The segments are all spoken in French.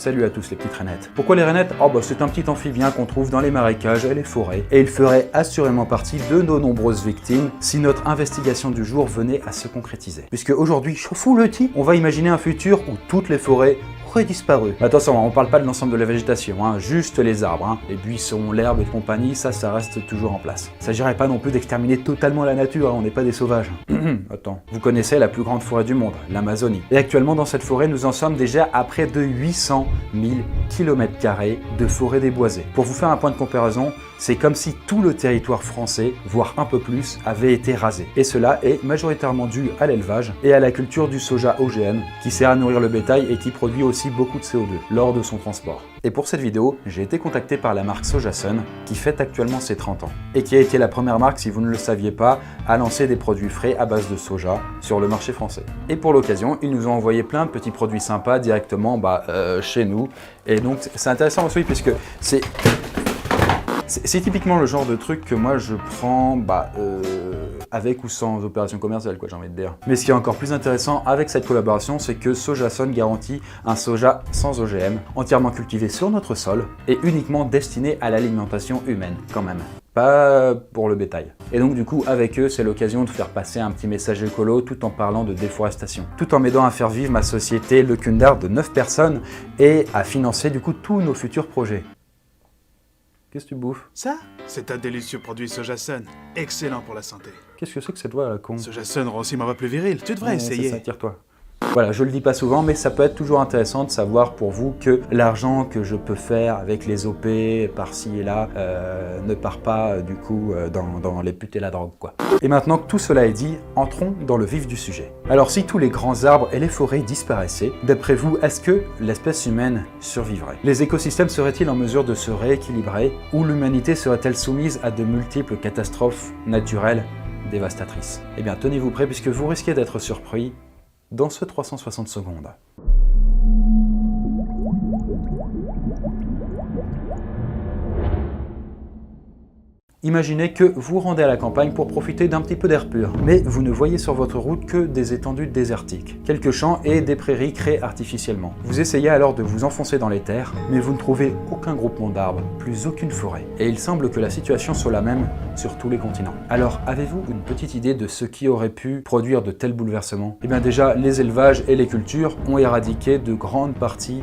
Salut à tous les petites rainettes. Pourquoi les rainettes? Oh bah c'est un petit amphibien qu'on trouve dans les marécages et les forêts, et il ferait assurément partie de nos nombreuses victimes si notre investigation du jour venait à se concrétiser. Puisque aujourd'hui, chauffons le type, on va imaginer un futur où toutes les forêts auraient disparu. Attention, on parle pas de l'ensemble de la végétation, hein, juste les arbres, hein, les buissons, l'herbe et compagnie, ça reste toujours en place. Il s'agirait pas non plus d'exterminer totalement la nature, hein, on n'est pas des sauvages. Attends, vous connaissez la plus grande forêt du monde, l'Amazonie. Et actuellement dans cette forêt, nous en sommes déjà à près de 800 000 km² de forêt déboisée. Pour vous faire un point de comparaison, c'est comme si tout le territoire français, voire un peu plus, avait été rasé. Et cela est majoritairement dû à l'élevage et à la culture du soja OGM, qui sert à nourrir le bétail et qui produit aussi beaucoup de CO2 lors de son transport. Et pour cette vidéo, j'ai été contacté par la marque Sojasun, qui fête actuellement ses 30 ans, et qui a été la première marque, si vous ne le saviez pas, à lancer des produits frais à base de soja sur le marché français. Et pour l'occasion, ils nous ont envoyé plein de petits produits sympas directement chez nous. Et donc c'est intéressant aussi puisque c'est typiquement le genre de truc que moi je prends avec ou sans opération commerciale, quoi, j'ai envie de dire. Mais ce qui est encore plus intéressant avec cette collaboration, c'est que Sojasun garantit un soja sans OGM, entièrement cultivé sur notre sol et uniquement destiné à l'alimentation humaine, quand même. Pas pour le bétail. Et donc du coup, avec eux, c'est l'occasion de faire passer un petit message écolo tout en parlant de déforestation. Tout en m'aidant à faire vivre ma société Le Cundar de 9 personnes et à financer du coup tous nos futurs projets. Qu'est-ce que tu bouffes? Ça, c'est un délicieux produit Sojasun. Excellent pour la santé. Qu'est-ce que c'est que cette voix à la con? Sojasun rend aussi ma voix plus virile. Tu devrais essayer. C'est ça, tire-toi. Voilà, je le dis pas souvent, mais ça peut être toujours intéressant de savoir pour vous que l'argent que je peux faire avec les OP par-ci et là ne part pas du coup dans les putes et la drogue, quoi. Et maintenant que tout cela est dit, entrons dans le vif du sujet. Alors si tous les grands arbres et les forêts disparaissaient, d'après vous, est-ce que l'espèce humaine survivrait? Les écosystèmes seraient-ils en mesure de se rééquilibrer? Ou l'humanité serait-elle soumise à de multiples catastrophes naturelles dévastatrices? Eh bien, tenez-vous prêts puisque vous risquez d'être surpris dans ce 360 secondes. Imaginez que vous rendez à la campagne pour profiter d'un petit peu d'air pur, mais vous ne voyez sur votre route que des étendues désertiques, quelques champs et des prairies créées artificiellement. Vous essayez alors de vous enfoncer dans les terres, mais vous ne trouvez aucun groupement d'arbres, plus aucune forêt. Et il semble que la situation soit la même sur tous les continents. Alors, avez-vous une petite idée de ce qui aurait pu produire de tels bouleversements? Eh bien déjà, les élevages et les cultures ont éradiqué de grandes parties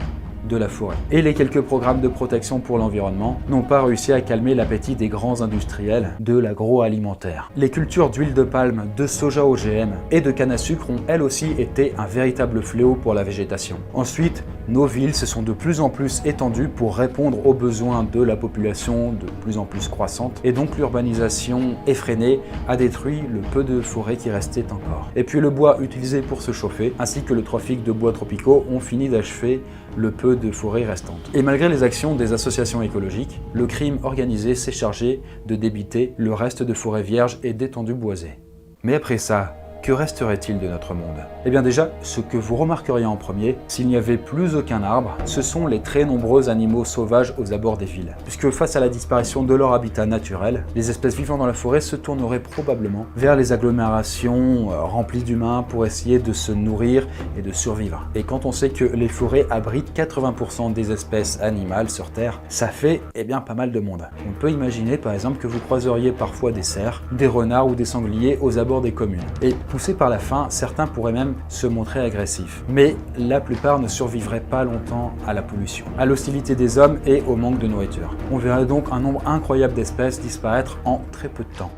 de la forêt. Et les quelques programmes de protection pour l'environnement n'ont pas réussi à calmer l'appétit des grands industriels de l'agroalimentaire. Les cultures d'huile de palme, de soja OGM et de canne à sucre ont elles aussi été un véritable fléau pour la végétation. Ensuite, nos villes se sont de plus en plus étendues pour répondre aux besoins de la population de plus en plus croissante, et donc l'urbanisation effrénée a détruit le peu de forêt qui restait encore. Et puis le bois utilisé pour se chauffer, ainsi que le trafic de bois tropicaux ont fini d'achever le peu de forêts restantes. Et malgré les actions des associations écologiques, le crime organisé s'est chargé de débiter le reste de forêts vierges et d'étendues boisées. Mais après ça, que resterait-il de notre monde? Eh bien déjà, ce que vous remarqueriez en premier, s'il n'y avait plus aucun arbre, ce sont les très nombreux animaux sauvages aux abords des villes. Puisque face à la disparition de leur habitat naturel, les espèces vivant dans la forêt se tourneraient probablement vers les agglomérations remplies d'humains pour essayer de se nourrir et de survivre. Et quand on sait que les forêts abritent 80% des espèces animales sur Terre, ça fait pas mal de monde. On peut imaginer par exemple que vous croiseriez parfois des cerfs, des renards ou des sangliers aux abords des communes. Et poussés par la faim, certains pourraient même se montrer agressifs. Mais la plupart ne survivraient pas longtemps à la pollution, à l'hostilité des hommes et au manque de nourriture. On verrait donc un nombre incroyable d'espèces disparaître en très peu de temps.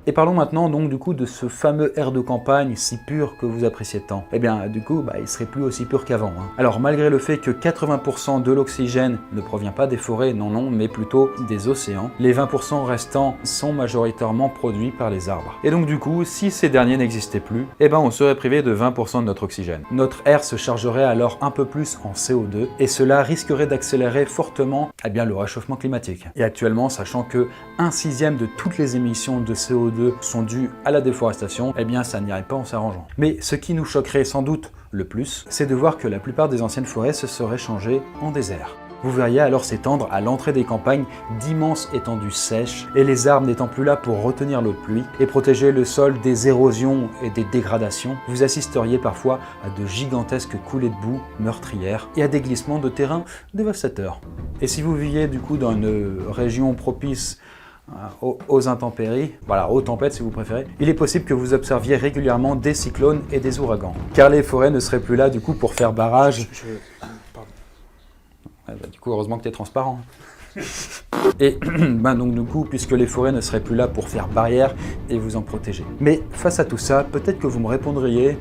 Et parlons maintenant donc du coup de ce fameux air de campagne si pur que vous appréciez tant. Eh bien du coup, il serait plus aussi pur qu'avant. Alors malgré le fait que 80% de l'oxygène ne provient pas des forêts, non, mais plutôt des océans, les 20% restants sont majoritairement produits par les arbres. Et donc du coup, si ces derniers n'existaient plus, on serait privé de 20% de notre oxygène. Notre air se chargerait alors un peu plus en CO2 et cela risquerait d'accélérer fortement le réchauffement climatique. Et actuellement, sachant que 1/6 de toutes les émissions de CO2 sont dus à la déforestation, ça n'irait pas en s'arrangeant. Mais ce qui nous choquerait sans doute le plus, c'est de voir que la plupart des anciennes forêts se seraient changées en désert. Vous verriez alors s'étendre à l'entrée des campagnes d'immenses étendues sèches, et les arbres n'étant plus là pour retenir l'eau de pluie et protéger le sol des érosions et des dégradations, vous assisteriez parfois à de gigantesques coulées de boue meurtrières et à des glissements de terrain dévastateurs. Et si vous viviez du coup dans une région propice aux intempéries, voilà, aux tempêtes si vous préférez, il est possible que vous observiez régulièrement des cyclones et des ouragans. Car les forêts ne seraient plus là du coup pour faire barrage. Pardon. Ouais, bah, du coup, heureusement que tu es transparent. Et donc du coup, puisque les forêts ne seraient plus là pour faire barrière et vous en protéger. Mais face à tout ça, peut-être que vous me répondriez,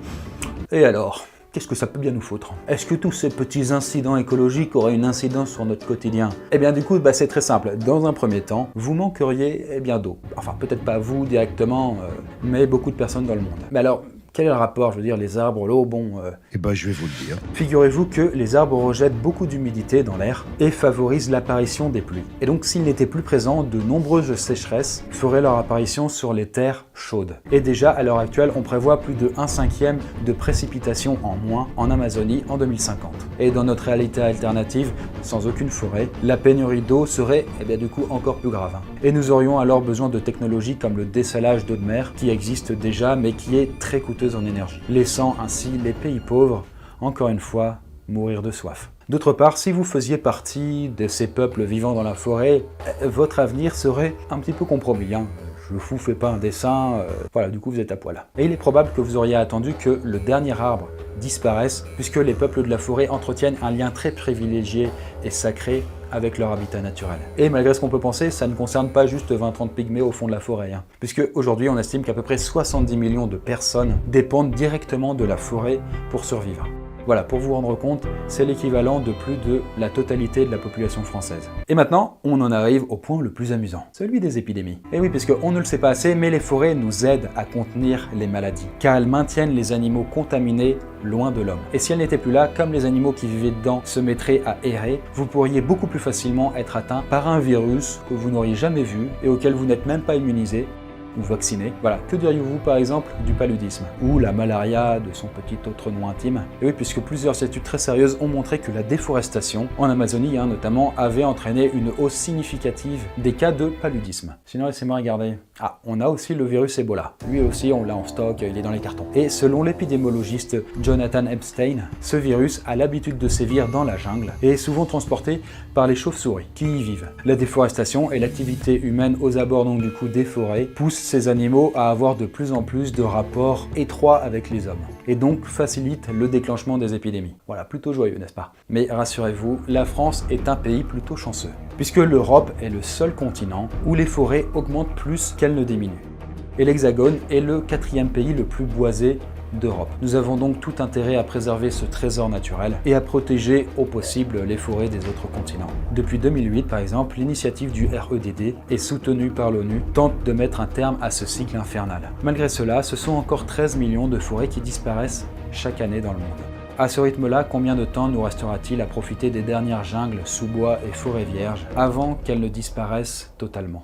et alors ? Qu'est-ce que ça peut bien nous foutre? Est-ce que tous ces petits incidents écologiques auraient une incidence sur notre quotidien? Eh bien du coup, c'est très simple. Dans un premier temps, vous manqueriez d'eau. Enfin, peut-être pas vous directement, mais beaucoup de personnes dans le monde. Mais alors, quel est le rapport? Je veux dire, les arbres, l'eau, Eh ben, je vais vous le dire. Figurez-vous que les arbres rejettent beaucoup d'humidité dans l'air et favorisent l'apparition des pluies. Et donc, s'ils n'étaient plus présents, de nombreuses sécheresses feraient leur apparition sur les terres chaudes. Et déjà, à l'heure actuelle, on prévoit plus de 1/5 de précipitations en moins en Amazonie en 2050. Et dans notre réalité alternative, sans aucune forêt, la pénurie d'eau serait du coup encore plus grave. Et nous aurions alors besoin de technologies comme le dessalage d'eau de mer, qui existe déjà, mais qui est très coûteux en énergie, laissant ainsi les pays pauvres, encore une fois, mourir de soif. D'autre part, si vous faisiez partie de ces peuples vivant dans la forêt, votre avenir serait un petit peu compromis. Je vous fais pas un dessin, voilà, du coup vous êtes à poil. Et il est probable que vous auriez attendu que le dernier arbre disparaisse, puisque les peuples de la forêt entretiennent un lien très privilégié et sacré avec leur habitat naturel. Et malgré ce qu'on peut penser, ça ne concerne pas juste 20-30 pygmées au fond de la forêt, puisque aujourd'hui on estime qu'à peu près 70 millions de personnes dépendent directement de la forêt pour survivre. Voilà, pour vous rendre compte, c'est l'équivalent de plus de la totalité de la population française. Et maintenant, on en arrive au point le plus amusant, celui des épidémies. Et oui, puisqu'on ne le sait pas assez, mais les forêts nous aident à contenir les maladies, car elles maintiennent les animaux contaminés loin de l'homme. Et si elles n'étaient plus là, comme les animaux qui vivaient dedans se mettraient à errer, vous pourriez beaucoup plus facilement être atteint par un virus que vous n'auriez jamais vu et auquel vous n'êtes même pas immunisé, ou vacciné. Voilà, que diriez-vous par exemple du paludisme ou la malaria de son petit autre nom intime? Et oui, puisque plusieurs études très sérieuses ont montré que la déforestation en Amazonie notamment avait entraîné une hausse significative des cas de paludisme. Sinon, laissez-moi regarder. Ah, on a aussi le virus Ebola. Lui aussi, on l'a en stock, il est dans les cartons. Et selon l'épidémiologiste Jonathan Epstein, ce virus a l'habitude de sévir dans la jungle et est souvent transporté par les chauves-souris qui y vivent. La déforestation et l'activité humaine aux abords donc du coup des forêts poussent ces animaux à avoir de plus en plus de rapports étroits avec les hommes et donc facilitent le déclenchement des épidémies. Voilà, plutôt joyeux, n'est-ce pas? Mais rassurez-vous, la France est un pays plutôt chanceux, puisque l'Europe est le seul continent où les forêts augmentent plus qu'elles ne diminuent. Et l'Hexagone est le 4e pays le plus boisé d'Europe. Nous avons donc tout intérêt à préserver ce trésor naturel et à protéger au possible les forêts des autres continents. Depuis 2008, par exemple, l'initiative du REDD est soutenue par l'ONU, tente de mettre un terme à ce cycle infernal. Malgré cela, ce sont encore 13 millions de forêts qui disparaissent chaque année dans le monde. À ce rythme-là, combien de temps nous restera-t-il à profiter des dernières jungles, sous-bois et forêts vierges avant qu'elles ne disparaissent totalement?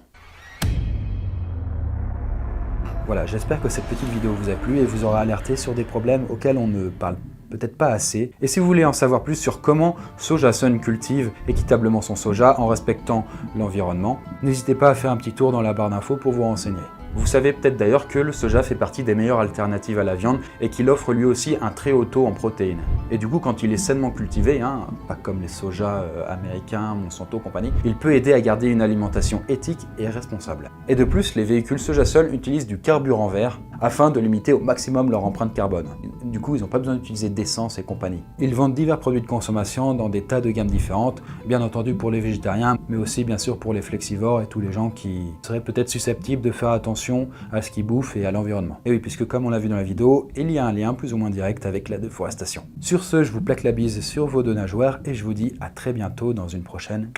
Voilà, j'espère que cette petite vidéo vous a plu et vous aura alerté sur des problèmes auxquels on ne parle peut-être pas assez. Et si vous voulez en savoir plus sur comment Sojasun cultive équitablement son soja en respectant l'environnement, n'hésitez pas à faire un petit tour dans la barre d'infos pour vous renseigner. Vous savez peut-être d'ailleurs que le soja fait partie des meilleures alternatives à la viande et qu'il offre lui aussi un très haut taux en protéines. Et du coup, quand il est sainement cultivé, pas comme les sojas américains, Monsanto, compagnie, il peut aider à garder une alimentation éthique et responsable. Et de plus, les véhicules Sojasun utilisent du carburant vert afin de limiter au maximum leur empreinte carbone. Du coup, ils n'ont pas besoin d'utiliser d'essence et compagnie. Ils vendent divers produits de consommation dans des tas de gammes différentes, bien entendu pour les végétariens, mais aussi bien sûr pour les flexivores et tous les gens qui seraient peut-être susceptibles de faire attention à ce qu'ils bouffent et à l'environnement. Et oui, puisque comme on l'a vu dans la vidéo, il y a un lien plus ou moins direct avec la déforestation. Sur ce, je vous plaque la bise sur vos deux nageoires et je vous dis à très bientôt dans une prochaine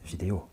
vidéo.